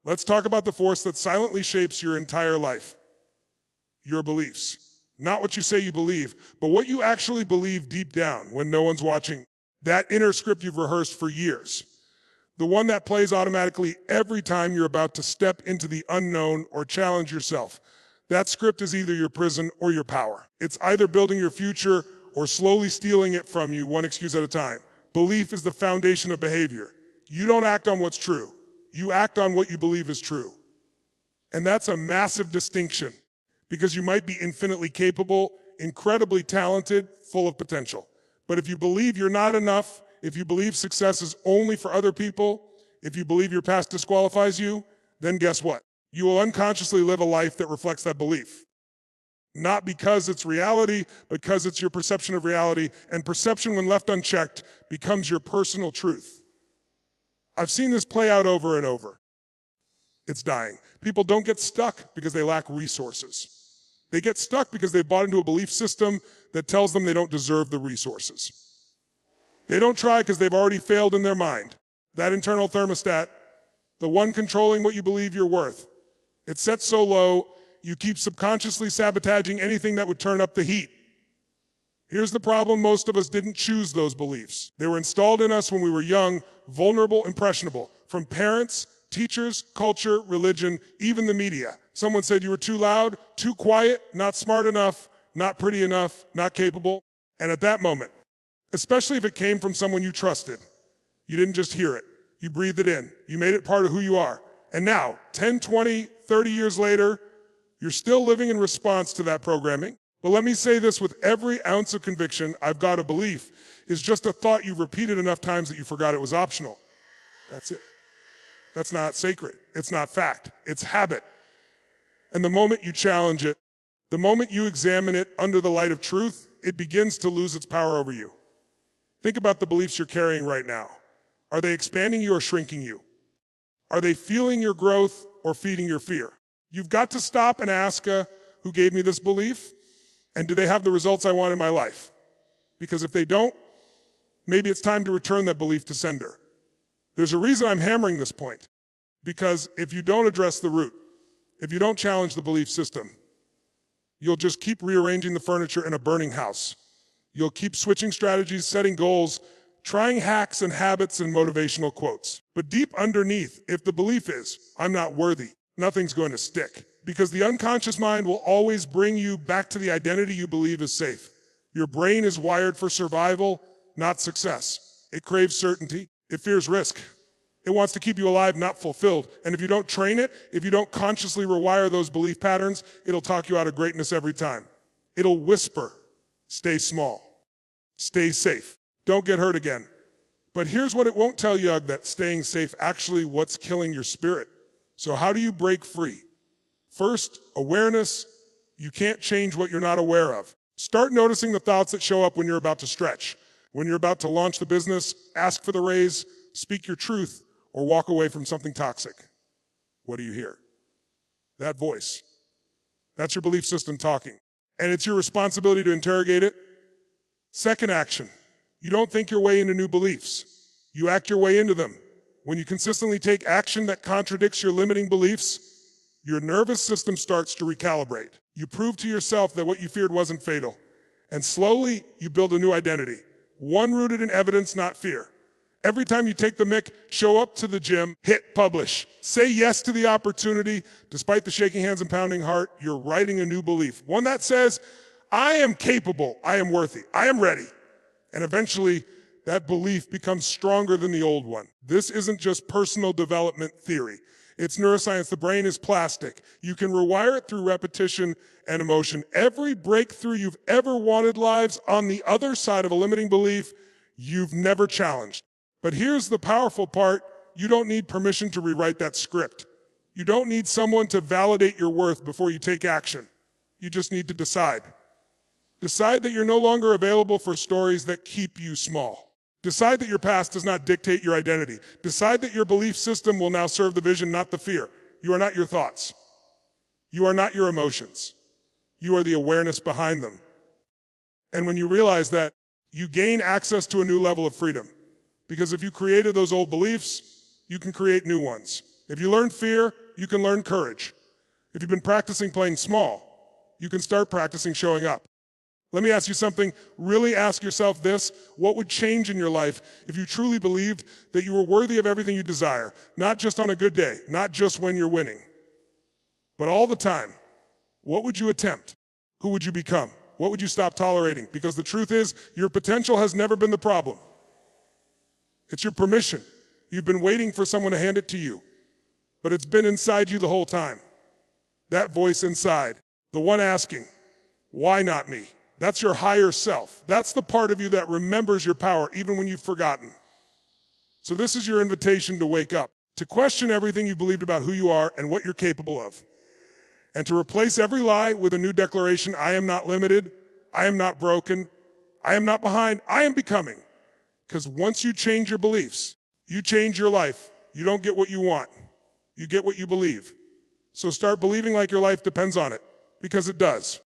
Let's talk about the force that silently shapes your entire life. Your beliefs. Not what you say you believe, but what you actually believe deep down when no one's watching. That inner script you've rehearsed for years. The one that plays automatically every time you're about to step into the unknown or challenge yourself. That script is either your prison or your power. It's either building your future or slowly stealing it from you, one excuse at a time. Belief is the foundation of behavior. You don't act on what's true. You act on what you believe is true. And that's a massive distinction, because you might be infinitely capable, incredibly talented, full of potential. But if you believe you're not enough, if you believe success is only for other people, if you believe your past disqualifies you, then guess what? You will unconsciously live a life that reflects that belief. Not because it's reality, but because it's your perception of reality, and perception, when left unchecked, becomes your personal truth. I've seen this play out over and over. It's dying. People don't get stuck because they lack resources. They get stuck because they've bought into a belief system that tells them they don't deserve the resources. They don't try because they've already failed in their mind. That internal thermostat, the one controlling what you believe you're worth, it's set so low, you keep subconsciously sabotaging anything that would turn up the heat. Here's the problem: most of us didn't choose those beliefs. They were installed in us when we were young, vulnerable, impressionable, from parents, teachers, culture, religion, even the media. Someone said you were too loud, too quiet, not smart enough, not pretty enough, not capable. And at that moment, especially if it came from someone you trusted, you didn't just hear it. You breathed it in. You made it part of who you are. And now, 10, 20, 30 years later, you're still living in response to that programming. But let me say this with every ounce of conviction: I've got a belief is just a thought you've repeated enough times that you forgot it was optional. That's it. That's not sacred. It's not fact. It's habit. And the moment you challenge it, the moment you examine it under the light of truth, it begins to lose its power over you. Think about the beliefs you're carrying right now. Are they expanding you or shrinking you? Are they fueling your growth or feeding your fear? You've got to stop and ask, who gave me this belief? And do they have the results I want in my life? Because if they don't, maybe it's time to return that belief to sender. There's a reason I'm hammering this point. Because if you don't address the root, if you don't challenge the belief system, you'll just keep rearranging the furniture in a burning house. You'll keep switching strategies, setting goals, trying hacks and habits and motivational quotes. But deep underneath, if the belief is, I'm not worthy, nothing's going to stick. Because the unconscious mind will always bring you back to the identity you believe is safe. Your brain is wired for survival, not success. It craves certainty. It fears risk. It wants to keep you alive, not fulfilled. And if you don't train it, if you don't consciously rewire those belief patterns, it'll talk you out of greatness every time. It'll whisper, stay small, stay safe, don't get hurt again. But here's what it won't tell you, that staying safe actually what's killing your spirit. So how do you break free? First, awareness. You can't change what you're not aware of. Start noticing the thoughts that show up when you're about to stretch, when you're about to launch the business, ask for the raise, speak your truth, or walk away from something toxic. What do you hear? That voice. That's your belief system talking. And it's your responsibility to interrogate it. Second action. You don't think your way into new beliefs. You act your way into them. When you consistently take action that contradicts your limiting beliefs, your nervous system starts to recalibrate. You prove to yourself that what you feared wasn't fatal. And slowly, you build a new identity. One rooted in evidence, not fear. Every time you take the mic, show up to the gym, hit publish. Say yes to the opportunity. Despite the shaking hands and pounding heart, you're writing a new belief. One that says, I am capable, I am worthy, I am ready. And eventually, that belief becomes stronger than the old one. This isn't just personal development theory. It's neuroscience. The brain is plastic. You can rewire it through repetition and emotion. Every breakthrough you've ever wanted lives on the other side of a limiting belief you've never challenged. But here's the powerful part. You don't need permission to rewrite that script. You don't need someone to validate your worth before you take action. You just need to decide. Decide that you're no longer available for stories that keep you small. Decide that your past does not dictate your identity. Decide that your belief system will now serve the vision, not the fear. You are not your thoughts. You are not your emotions. You are the awareness behind them. And when you realize that, you gain access to a new level of freedom. Because if you created those old beliefs, you can create new ones. If you learn fear, you can learn courage. If you've been practicing playing small, you can start practicing showing up. Let me ask you something. Really ask yourself this. What would change in your life if you truly believed that you were worthy of everything you desire? Not just on a good day, not just when you're winning, but all the time. What would you attempt? Who would you become? What would you stop tolerating? Because the truth is, your potential has never been the problem. It's your permission. You've been waiting for someone to hand it to you, but it's been inside you the whole time. That voice inside, the one asking, why not me? That's your higher self. That's the part of you that remembers your power even when you've forgotten. So this is your invitation to wake up, to question everything you believed about who you are and what you're capable of, and to replace every lie with a new declaration. I am not limited. I am not broken. I am not behind. I am becoming. Because once you change your beliefs, you change your life. You don't get what you want. You get what you believe. So start believing like your life depends on it, because it does.